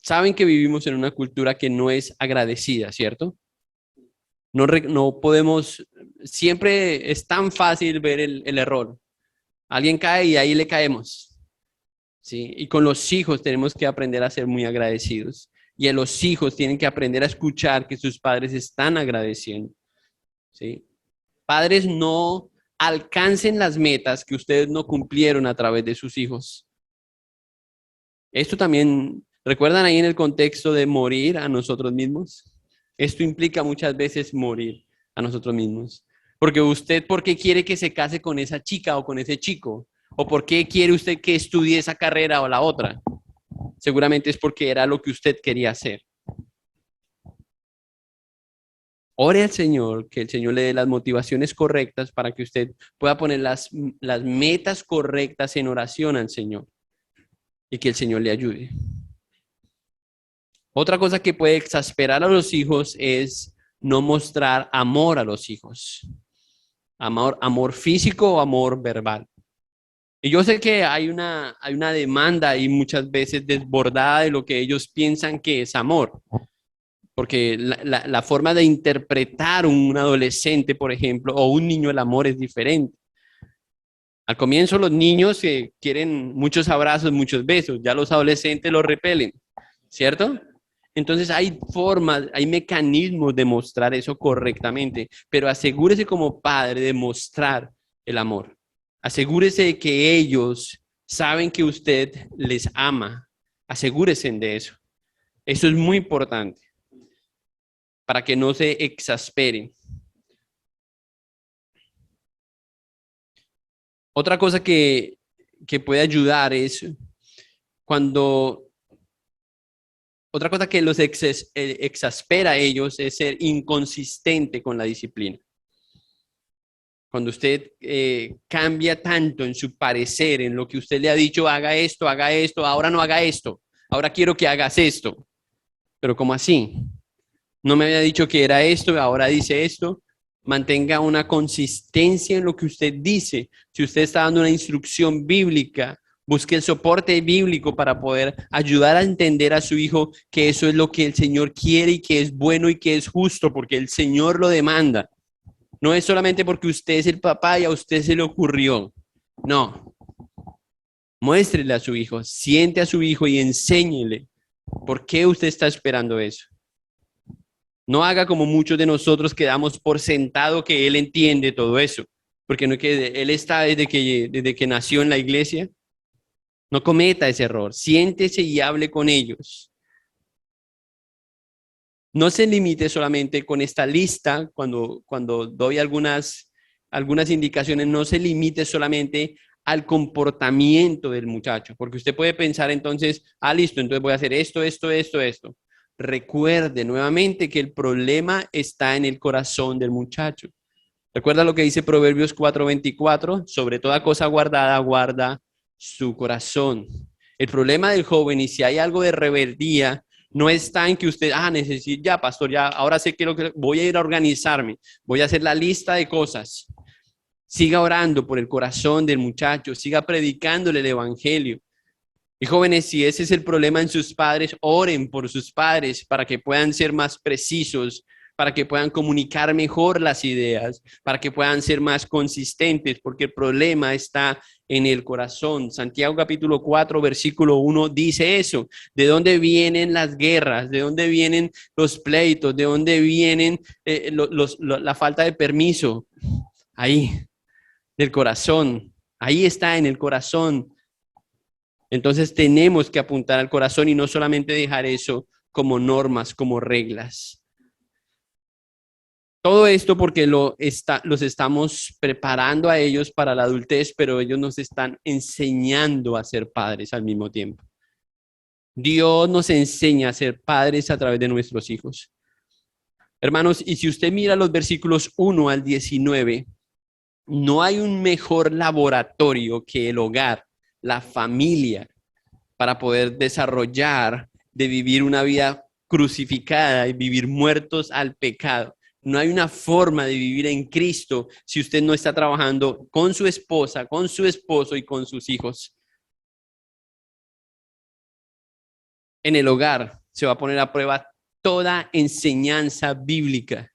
Saben que vivimos en una cultura que no es agradecida, ¿cierto? No podemos, siempre es tan fácil ver el error. Alguien cae y ahí le caemos. ¿Sí? Y con los hijos tenemos que aprender a ser muy agradecidos. Y a los hijos tienen que aprender a escuchar que sus padres están agradeciendo. ¿Sí? Padres, no alcancen las metas que ustedes no cumplieron a través de sus hijos. Esto también, ¿recuerdan ahí en el contexto de morir a nosotros mismos? Esto implica muchas veces morir a nosotros mismos. Porque usted, ¿por qué quiere que se case con esa chica o con ese chico? ¿O por qué quiere usted que estudie esa carrera o la otra? Seguramente es porque era lo que usted quería hacer. Ore al Señor, que el Señor le dé las motivaciones correctas para que usted pueda poner las metas correctas en oración al Señor y que el Señor le ayude. Otra cosa que puede exasperar a los hijos es no mostrar amor a los hijos. Amor físico o amor verbal. Y yo sé que hay una demanda ahí muchas veces desbordada de lo que ellos piensan que es amor. Porque la forma de interpretar un adolescente, por ejemplo, o un niño el amor es diferente. Al comienzo los niños quieren muchos abrazos, muchos besos, ya los adolescentes los repelen, ¿cierto? Entonces hay formas, hay mecanismos de mostrar eso correctamente, pero asegúrese como padre de mostrar el amor. Asegúrese de que ellos saben que usted les ama. Asegúrese de eso. Eso es muy importante para que no se exasperen. Otra cosa que puede ayudar es otra cosa que los exaspera a ellos es ser inconsistente con la disciplina. Cuando usted cambia tanto en su parecer, en lo que usted le ha dicho, haga esto, ahora no haga esto, ahora quiero que hagas esto. Pero ¿cómo así? No me había dicho que era esto, ahora dice esto. Mantenga una consistencia en lo que usted dice. Si usted está dando una instrucción bíblica, busque el soporte bíblico para poder ayudar a entender a su hijo que eso es lo que el Señor quiere y que es bueno y que es justo, porque el Señor lo demanda. No es solamente porque usted es el papá y a usted se le ocurrió. No. Muéstrele a su hijo, siente a su hijo y enséñele por qué usted está esperando eso. No haga como muchos de nosotros que damos por sentado que él entiende todo eso, porque no es que él está desde que nació en la iglesia. No cometa ese error. Siéntese y hable con ellos. No se limite solamente con esta lista, cuando doy algunas indicaciones, no se limite solamente al comportamiento del muchacho, porque usted puede pensar entonces, listo, entonces voy a hacer esto. recuerde nuevamente que el problema está en el corazón del muchacho. Recuerda lo que dice Proverbios 4:24, sobre toda cosa guardada, guarda su corazón. El problema del joven, y si hay algo de rebeldía, no está en que usted, necesito, ya, pastor, ya, ahora sé que voy a ir a organizarme, voy a hacer la lista de cosas. Siga orando por el corazón del muchacho, siga predicándole el evangelio. Y jóvenes, si ese es el problema en sus padres, oren por sus padres para que puedan ser más precisos, para que puedan comunicar mejor las ideas, para que puedan ser más consistentes, porque el problema está en el corazón. Santiago capítulo 4, versículo 1 dice eso. ¿De dónde vienen las guerras? ¿De dónde vienen los pleitos? ¿De dónde vienen la falta de permiso? Ahí, del corazón. Ahí está en el corazón. Entonces tenemos que apuntar al corazón y no solamente dejar eso como normas, como reglas. Todo esto porque los estamos preparando a ellos para la adultez, pero ellos nos están enseñando a ser padres al mismo tiempo. Dios nos enseña a ser padres a través de nuestros hijos. Hermanos, y si usted mira los versículos 1 al 19, no hay un mejor laboratorio que el hogar, la familia, para poder desarrollar, de vivir una vida crucificada y vivir muertos al pecado. No hay una forma de vivir en Cristo si usted no está trabajando con su esposa, con su esposo y con sus hijos. En el hogar se va a poner a prueba toda enseñanza bíblica.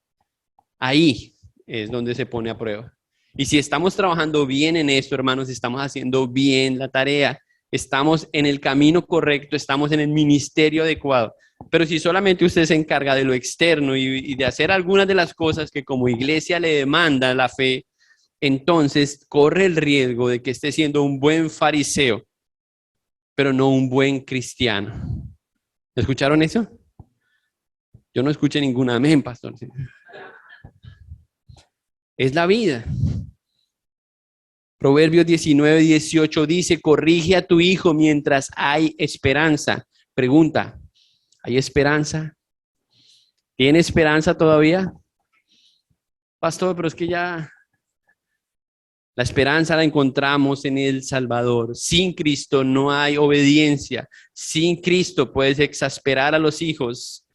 Ahí es donde se pone a prueba. Y si estamos trabajando bien en esto, hermanos, estamos haciendo bien la tarea, estamos en el camino correcto, estamos en el ministerio adecuado. Pero si solamente usted se encarga de lo externo y de hacer algunas de las cosas que como iglesia le demanda la fe, entonces corre el riesgo de que esté siendo un buen fariseo, pero no un buen cristiano. ¿Escucharon eso? Yo no escuché ningún amén, pastor. Es la vida. Proverbios 19:18 dice, corrige a tu hijo mientras hay esperanza. Pregunta, ¿hay esperanza? ¿Tiene esperanza todavía? Pastor, pero es que ya la esperanza la encontramos en el Salvador. Sin Cristo no hay obediencia. Sin Cristo puedes exasperar a los hijos.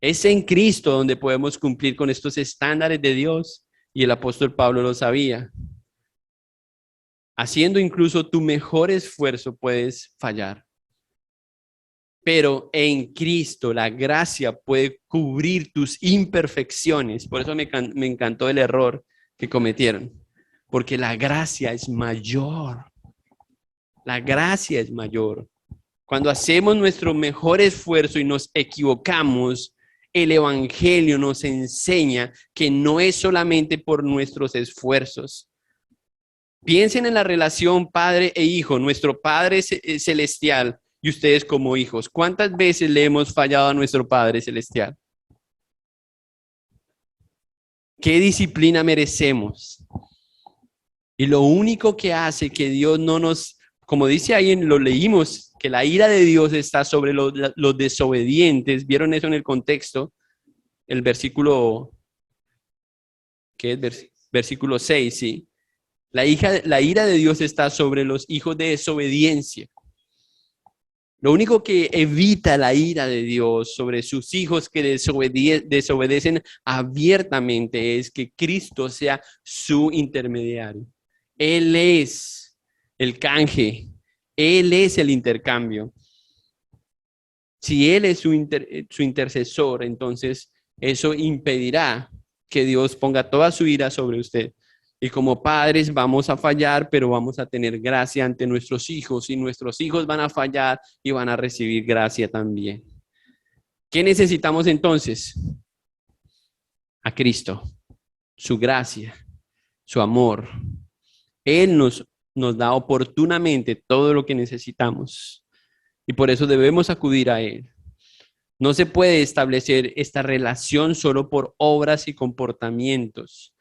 Es en Cristo donde podemos cumplir con estos estándares de Dios. Y el apóstol Pablo lo sabía. Haciendo incluso tu mejor esfuerzo puedes fallar. Pero en Cristo la gracia puede cubrir tus imperfecciones. Por eso me encantó el error que cometieron. Porque la gracia es mayor. La gracia es mayor. Cuando hacemos nuestro mejor esfuerzo y nos equivocamos, el Evangelio nos enseña que no es solamente por nuestros esfuerzos. Piensen en la relación padre e hijo, nuestro Padre celestial y ustedes como hijos. ¿Cuántas veces le hemos fallado a nuestro Padre celestial? ¿Qué disciplina merecemos? Y lo único que hace que Dios no nos, como dice ahí, lo leímos, que la ira de Dios está sobre los desobedientes. ¿Vieron eso en el contexto? El versículo, ¿qué es? Versículo 6, sí. La ira de Dios está sobre los hijos de desobediencia. Lo único que evita la ira de Dios sobre sus hijos que desobedecen abiertamente es que Cristo sea su intermediario. Él es el canje, Él es el intercambio. Si Él es su intercesor, entonces eso impedirá que Dios ponga toda su ira sobre usted. Y como padres vamos a fallar, pero vamos a tener gracia ante nuestros hijos y nuestros hijos van a fallar y van a recibir gracia también. ¿Qué necesitamos entonces? A Cristo, su gracia, su amor. Él nos da oportunamente todo lo que necesitamos y por eso debemos acudir a Él. No se puede establecer esta relación solo por obras y comportamientos.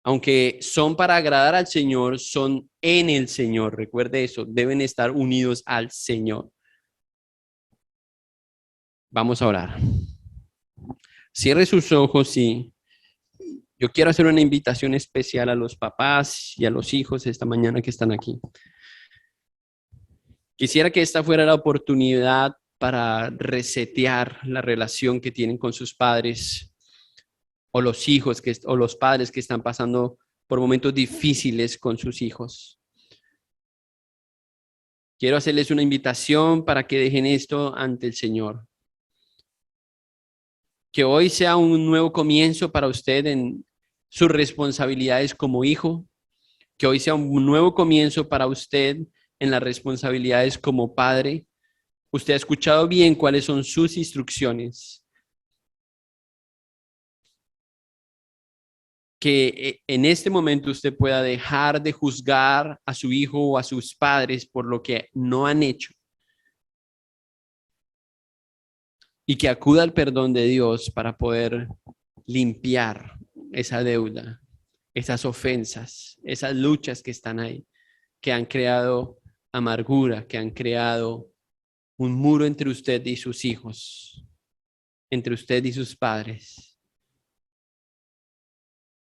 Aunque son para agradar al Señor, son en el Señor. Recuerde eso, deben estar unidos al Señor. Vamos a orar. Cierre sus ojos y yo quiero hacer una invitación especial a los papás y a los hijos esta mañana que están aquí. Quisiera que esta fuera la oportunidad para resetear la relación que tienen con sus padres o los hijos o los padres que están pasando por momentos difíciles con sus hijos. Quiero hacerles una invitación para que dejen esto ante el Señor. Que hoy sea un nuevo comienzo para usted en sus responsabilidades como hijo. Que hoy sea un nuevo comienzo para usted en las responsabilidades como padre. Usted ha escuchado bien cuáles son sus instrucciones. Que en este momento usted pueda dejar de juzgar a su hijo o a sus padres por lo que no han hecho. Y que acuda al perdón de Dios para poder limpiar esa deuda, esas ofensas, esas luchas que están ahí, que han creado amargura, que han creado un muro entre usted y sus hijos, entre usted y sus padres.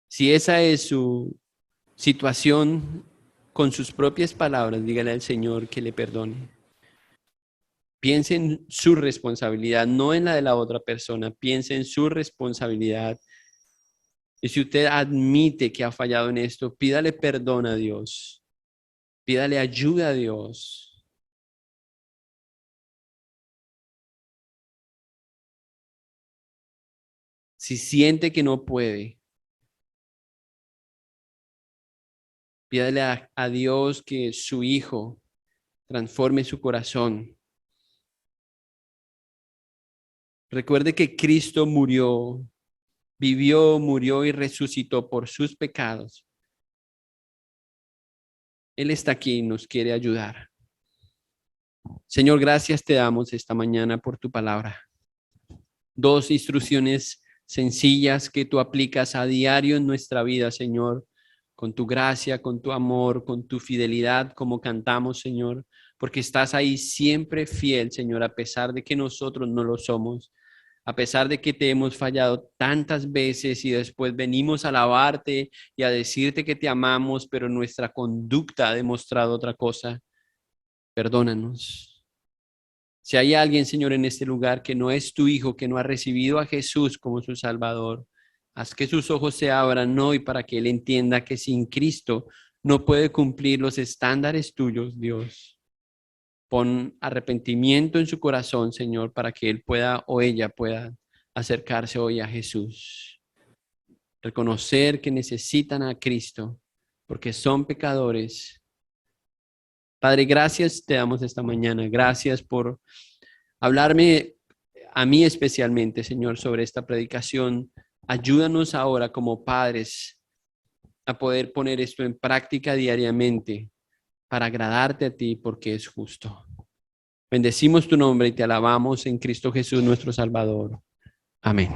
Si esa es su situación, con sus propias palabras, dígale al Señor que le perdone. Piense en su responsabilidad, no en la de la otra persona. Piense en su responsabilidad. Y si usted admite que ha fallado en esto, pídale perdón a Dios. Pídale ayuda a Dios. Si siente que no puede, pídale a Dios que su hijo transforme su corazón. Recuerde que Cristo murió, vivió, murió y resucitó por sus pecados. Él está aquí y nos quiere ayudar. Señor, gracias te damos esta mañana por tu palabra. Dos instrucciones sencillas que tú aplicas a diario en nuestra vida, Señor, con tu gracia, con tu amor, con tu fidelidad, como cantamos, Señor, porque estás ahí siempre fiel, Señor, a pesar de que nosotros no lo somos, a pesar de que te hemos fallado tantas veces y después venimos a alabarte y a decirte que te amamos, pero nuestra conducta ha demostrado otra cosa. Perdónanos. Si hay alguien, Señor, en este lugar que no es tu hijo, que no ha recibido a Jesús como su Salvador, haz que sus ojos se abran hoy para que él entienda que sin Cristo no puede cumplir los estándares tuyos, Dios. Pon arrepentimiento en su corazón, Señor, para que él pueda o ella pueda acercarse hoy a Jesús. Reconocer que necesitan a Cristo porque son pecadores. Padre, gracias te damos esta mañana. Gracias por hablarme a mí especialmente, Señor, sobre esta predicación. Ayúdanos ahora como padres a poder poner esto en práctica diariamente para agradarte a ti porque es justo. Bendecimos tu nombre y te alabamos en Cristo Jesús, nuestro Salvador. Amén.